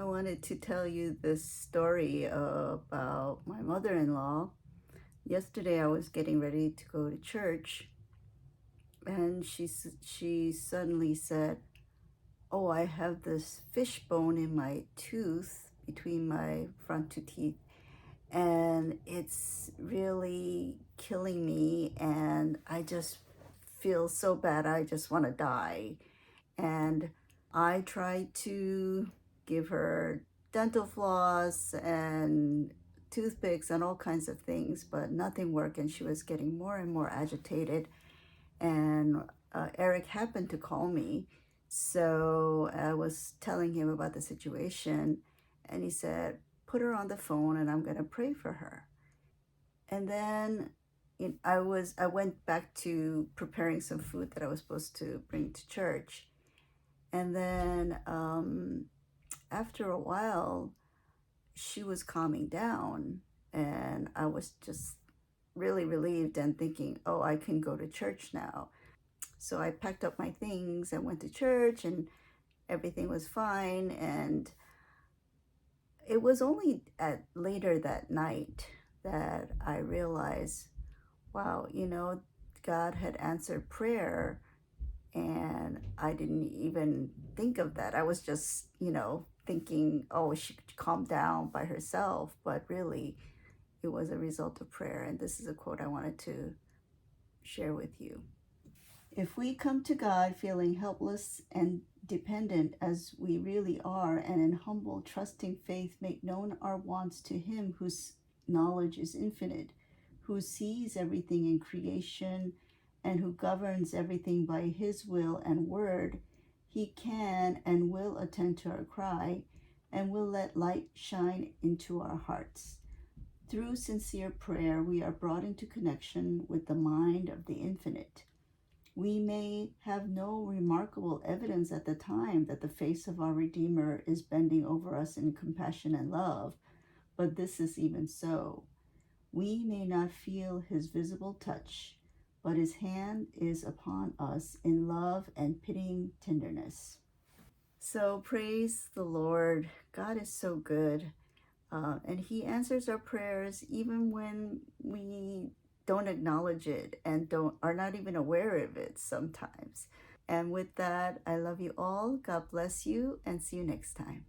wanted to tell you this story about my mother-in-law. Yesterday I was getting ready to go to church and she suddenly said, "Oh, I have this fish bone in my tooth between my front two teeth and it's really killing me and I just feel so bad. I just want to die." And I tried to give her dental floss and toothpicks and all kinds of things, but nothing worked, and she was getting more and more agitated. And Eric happened to call me, so I was telling him about the situation, and he said, "Put her on the phone, and I'm going to pray for her." And then I went back to preparing some food that I was supposed to bring to church. And then after a while, she was calming down, and I was just really relieved and thinking, oh, I can go to church now. So I packed up my things and went to church, and everything was fine. And it was only later that night that I realized, wow, God had answered prayer, and I didn't even think of that. I was just, thinking, oh, she could calm down by herself, but really it was a result of prayer. And this is a quote I wanted to share with you. If we come to God feeling helpless and dependent as we really are, and in humble, trusting faith make known our wants to Him whose knowledge is infinite, who sees everything in creation, and who governs everything by His will and word, He can and will attend to our cry and will let light shine into our hearts. Through sincere prayer, we are brought into connection with the mind of the infinite. We may have no remarkable evidence at the time that the face of our Redeemer is bending over us in compassion and love, but this is even so. We may not feel His visible touch, but His hand is upon us in love and pitying tenderness. So praise the Lord. God is so good. And He answers our prayers even when we don't acknowledge it and are not even aware of it sometimes. And with that, I love you all. God bless you, and see you next time.